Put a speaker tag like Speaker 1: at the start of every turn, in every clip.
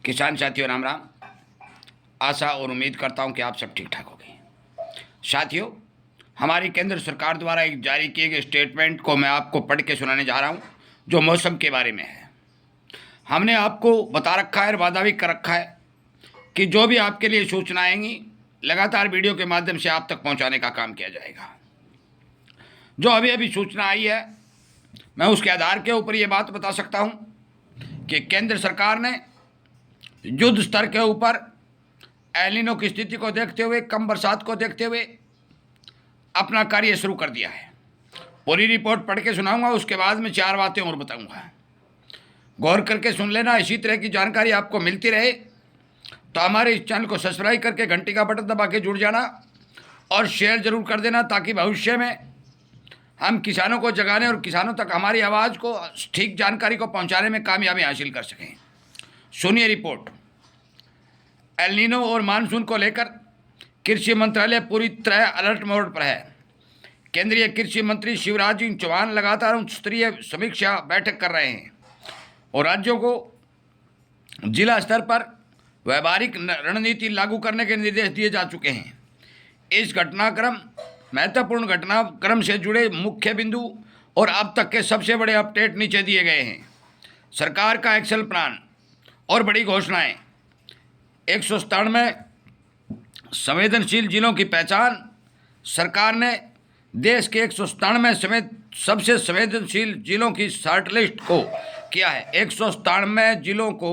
Speaker 1: किसान साथियों राम राम। आशा और उम्मीद करता हूं कि आप सब ठीक ठाक होंगे। साथियों, हमारी केंद्र सरकार द्वारा एक जारी किए गए स्टेटमेंट को मैं आपको पढ़ के सुनाने जा रहा हूं, जो मौसम के बारे में है। हमने आपको बता रखा है और वादा भी कर रखा है कि जो भी आपके लिए सूचनाएं आएंगी लगातार वीडियो के माध्यम से आप तक पहुंचाने का काम किया जाएगा। जो अभी अभी सूचना आई है, मैं उसके आधार के ऊपर ये बात बता सकता हूं कि केंद्र सरकार ने युद्ध स्तर के ऊपर एल नीनो की स्थिति को देखते हुए, कम बरसात को देखते हुए अपना कार्य शुरू कर दिया है। पूरी रिपोर्ट पढ़ के सुनाऊंगा, उसके बाद में 4 बातें और बताऊंगा। गौर करके सुन लेना। इसी तरह की जानकारी आपको मिलती रहे तो हमारे इस चैनल को सब्सक्राइब करके घंटी का बटन दबा के जुड़ जाना और शेयर जरूर कर देना, ताकि भविष्य में हम किसानों को जगाने और किसानों तक हमारी आवाज़ को, ठीक जानकारी को पहुंचाने में कामयाबी हासिल कर सकें। सुनिए रिपोर्ट। एल नीनो और मानसून को लेकर कृषि मंत्रालय पूरी तरह अलर्ट मोड पर है। केंद्रीय कृषि मंत्री शिवराज सिंह चौहान लगातार उच्च स्तरीय समीक्षा बैठक कर रहे हैं और राज्यों को जिला स्तर पर व्यावहारिक रणनीति लागू करने के निर्देश दिए जा चुके हैं। इस महत्वपूर्ण घटनाक्रम से जुड़े मुख्य बिंदु और अब तक के सबसे बड़े अपडेट नीचे दिए गए हैं। सरकार का एक्शन प्लान और बड़ी घोषणाएं। 197 संवेदनशील जिलों की पहचान। सरकार ने देश के 197 सबसे संवेदनशील जिलों की शॉर्टलिस्ट को किया है। 197 जिलों को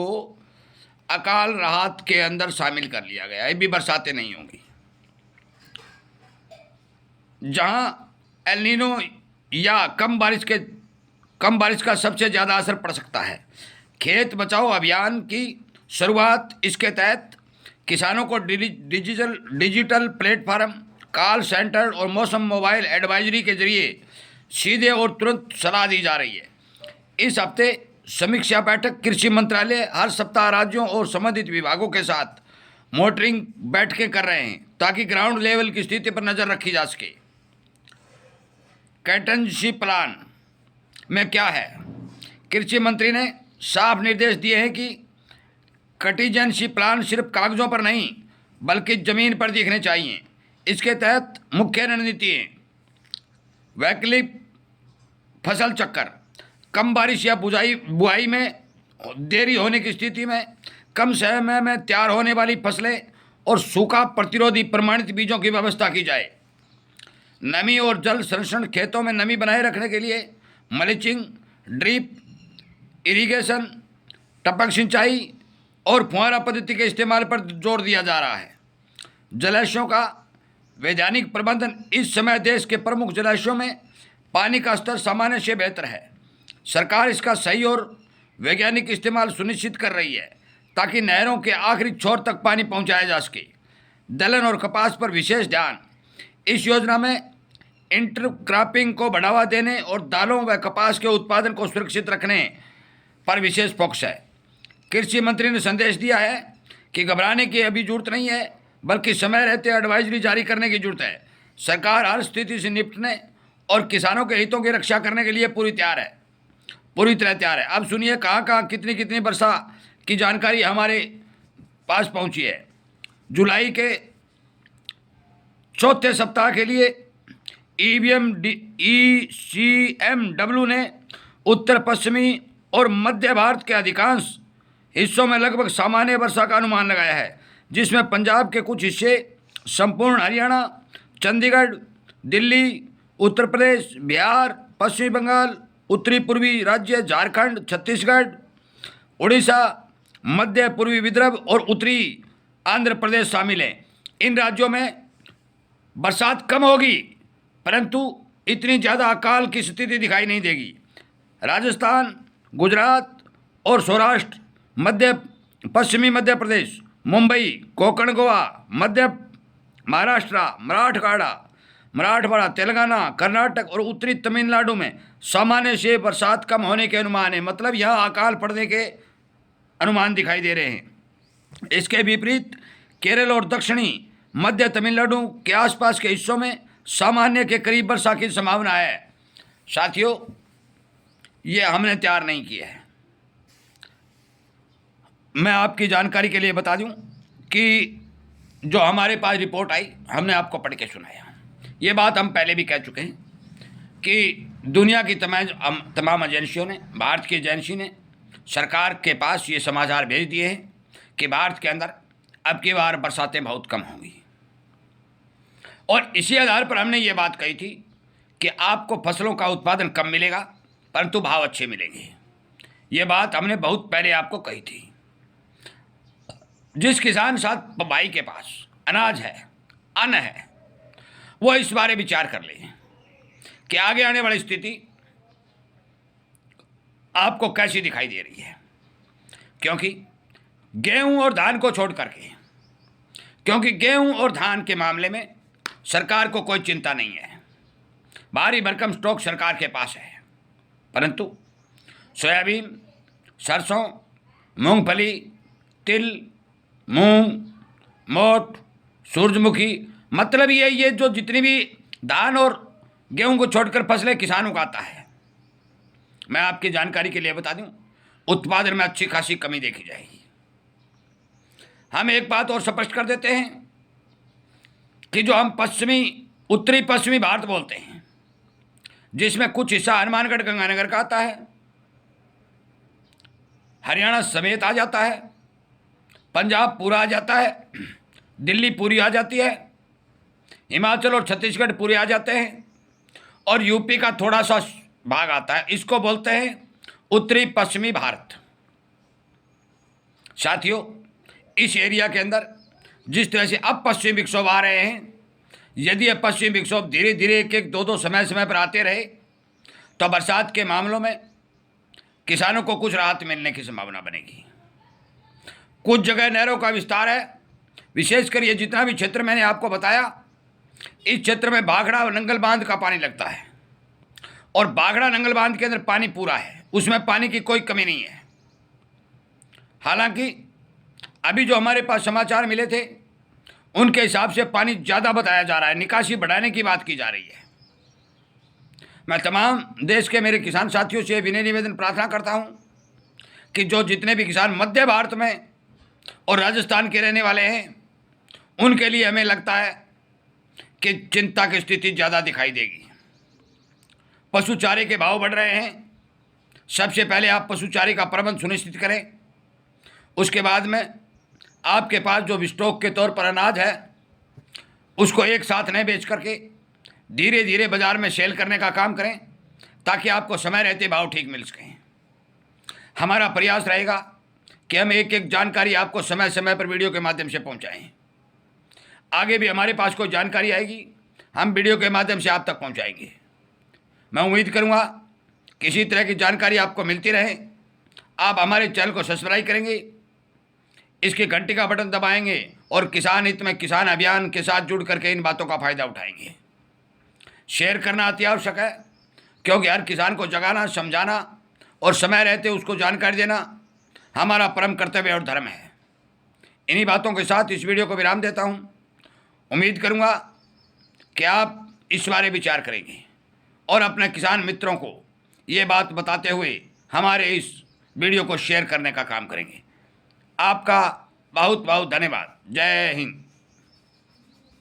Speaker 1: अकाल राहत के अंदर शामिल कर लिया गया है। भी बरसातें नहीं होंगी। जहां एल नीनो या कम बारिश का सबसे ज़्यादा असर पड़ सकता है। खेत बचाओ अभियान की शुरुआत। इसके तहत किसानों को डिजिटल प्लेटफॉर्म, कॉल सेंटर और मौसम मोबाइल एडवाइजरी के जरिए सीधे और तुरंत सलाह दी जा रही है। इस हफ्ते समीक्षा बैठक कृषि मंत्रालय हर सप्ताह राज्यों और संबंधित विभागों के साथ मॉनिटरिंग बैठकें कर रहे हैं, ताकि ग्राउंड लेवल की स्थिति पर नज़र रखी जा सके। कंटिजेंसी प्लान में क्या है? कृषि मंत्री ने साफ निर्देश दिए हैं कि कंटिजेंसी प्लान सिर्फ कागजों पर नहीं बल्कि ज़मीन पर दिखने चाहिए। इसके तहत मुख्य रणनीतियाँ: वैकल्पिक फसल चक्कर, कम बारिश या बुआई में देरी होने की स्थिति में कम समय में तैयार होने वाली फसलें और सूखा प्रतिरोधी प्रमाणित बीजों की व्यवस्था की जाए। नमी और जल संरक्षण। खेतों में नमी बनाए रखने के लिए मल्चिंग, ड्रिप इरिगेशन, टपक सिंचाई और फुहारा पद्धति के इस्तेमाल पर जोर दिया जा रहा है। जलाशयों का वैज्ञानिक प्रबंधन। इस समय देश के प्रमुख जलाशयों में पानी का स्तर सामान्य से बेहतर है। सरकार इसका सही और वैज्ञानिक इस्तेमाल सुनिश्चित कर रही है, ताकि नहरों के आखिरी छोर तक पानी पहुंचाया जा सके। दलहन और कपास पर विशेष ध्यान। इस योजना में इंटरक्रॉपिंग को बढ़ावा देने और दालों व कपास के उत्पादन को सुरक्षित रखने पर विशेष फोकस है। कृषि मंत्री ने संदेश दिया है कि घबराने की अभी जरूरत नहीं है, बल्कि समय रहते एडवाइजरी जारी करने की जरूरत है। सरकार हर स्थिति से निपटने और किसानों के हितों की रक्षा करने के लिए पूरी तरह तैयार है। अब सुनिए कहाँ कहाँ कितनी वर्षा की जानकारी हमारे पास पहुँची है। जुलाई के चौथे सप्ताह के लिए ECMW ने उत्तर पश्चिमी और मध्य भारत के अधिकांश हिस्सों में लगभग सामान्य वर्षा का अनुमान लगाया है, जिसमें पंजाब के कुछ हिस्से, संपूर्ण हरियाणा, चंडीगढ़, दिल्ली, उत्तर प्रदेश, बिहार, पश्चिमी बंगाल, उत्तरी पूर्वी राज्य झारखंड, छत्तीसगढ़, उड़ीसा, मध्य पूर्वी विदर्भ और उत्तरी आंध्र प्रदेश शामिल हैं। इन राज्यों में बरसात कम होगी, परंतु इतनी ज़्यादा अकाल की स्थिति दिखाई नहीं देगी। राजस्थान, गुजरात और सौराष्ट्र, पश्चिमी मध्य प्रदेश, मुंबई, कोंकण, गोवा, मध्य महाराष्ट्र, मराठवाड़ा, तेलंगाना, कर्नाटक और उत्तरी तमिलनाडु में सामान्य से बरसात कम होने के अनुमान है। मतलब यहाँ अकाल पड़ने के अनुमान दिखाई दे रहे हैं। इसके विपरीत केरल और दक्षिणी मध्य तमिलनाडु के आसपास के हिस्सों में सामान्य के करीब वर्षा की संभावना है। साथियों, ये हमने तैयार नहीं किया है। मैं आपकी जानकारी के लिए बता दूं कि जो हमारे पास रिपोर्ट आई हमने आपको पढ़ के सुनाया। ये बात हम पहले भी कह चुके हैं कि दुनिया की तमाम एजेंसियों ने, भारत की एजेंसी ने सरकार के पास ये समाचार भेज दिए हैं कि भारत के अंदर अब की बार बरसातें बहुत कम होंगी। और इसी आधार पर हमने ये बात कही थी कि आपको फसलों का उत्पादन कम मिलेगा परंतु भाव अच्छे मिलेंगे। ये बात हमने बहुत पहले आपको कही थी। जिस किसान साथ भाई के पास अनाज है, अन्न है, वो इस बारे विचार कर ले कि आगे आने वाली स्थिति आपको कैसी दिखाई दे रही है। क्योंकि गेहूं और धान को छोड़ करके, क्योंकि गेहूं और धान के मामले में सरकार को कोई चिंता नहीं है, भारी भरकम स्टॉक सरकार के पास है, परंतु सोयाबीन, सरसों, मूंगफली, तिल, मूंग, मोट, सूरजमुखी, मतलब ये जो जितनी भी धान और गेहूं को छोड़कर फसलें किसान उगाता है, मैं आपकी जानकारी के लिए बता दूं, उत्पादन में अच्छी खासी कमी देखी जाएगी। हम एक बात और स्पष्ट कर देते हैं कि जो हम उत्तरी पश्चिमी भारत बोलते हैं, जिसमें कुछ हिस्सा हनुमानगढ़ गंगानगर का आता है, हरियाणा समेत आ जाता है, पंजाब पूरा आ जाता है, दिल्ली पूरी आ जाती है, हिमाचल और छत्तीसगढ़ पूरे आ जाते हैं, और यूपी का थोड़ा सा भाग आता है, इसको बोलते हैं उत्तरी पश्चिमी भारत। साथियों, इस एरिया के अंदर जिस तरह से अब पश्चिमी विक्षोभ आ रहे हैं, यदि ये पश्चिमी विक्षोभ धीरे धीरे एक दो समय पर आते रहे तो बरसात के मामलों में किसानों को कुछ राहत मिलने की संभावना बनेगी। कुछ जगह नहरों का विस्तार है, विशेषकर ये जितना भी क्षेत्र मैंने आपको बताया, इस क्षेत्र में बाघड़ा और नंगल बांध का पानी लगता है, और बाघड़ा नंगल बांध के अंदर पानी पूरा है, उसमें पानी की कोई कमी नहीं है। हालांकि अभी जो हमारे पास समाचार मिले थे उनके हिसाब से पानी ज़्यादा बताया जा रहा है, निकासी बढ़ाने की बात की जा रही है। मैं तमाम देश के मेरे किसान साथियों से विनय निवेदन प्रार्थना करता हूं कि जो जितने भी किसान मध्य भारत में और राजस्थान के रहने वाले हैं, उनके लिए हमें लगता है कि चिंता की स्थिति ज़्यादा दिखाई देगी। पशु चारे के भाव बढ़ रहे हैं, सबसे पहले आप पशु चारे का प्रबंध सुनिश्चित करें। उसके बाद में आपके पास जो स्टॉक के तौर पर अनाज है, उसको एक साथ नहीं बेच करके धीरे धीरे बाजार में सेल करने का काम करें, ताकि आपको समय रहते भाव ठीक मिल सकें। हमारा प्रयास रहेगा कि हम एक एक जानकारी आपको समय समय पर वीडियो के माध्यम से पहुंचाएं। आगे भी हमारे पास कोई जानकारी आएगी, हम वीडियो के माध्यम से आप तक पहुंचाएंगे। मैं उम्मीद करूंगा किसी तरह की जानकारी आपको मिलती रहे। आप हमारे चैनल को सब्सक्राइब करेंगे, इसके घंटी का बटन दबाएंगे और किसान हित में किसान अभियान के साथ जुड़ करके इन बातों का फायदा उठाएंगे। शेयर करना अति आवश्यक है, क्योंकि हर किसान को जगाना, समझाना और समय रहते उसको जानकारी देना हमारा परम कर्तव्य और धर्म है। इन्हीं बातों के साथ इस वीडियो को विराम देता हूं। उम्मीद करूंगा कि आप इस बारे विचार करेंगे और अपने किसान मित्रों को ये बात बताते हुए हमारे इस वीडियो को शेयर करने का काम करेंगे। आपका बहुत बहुत धन्यवाद। जय हिंद।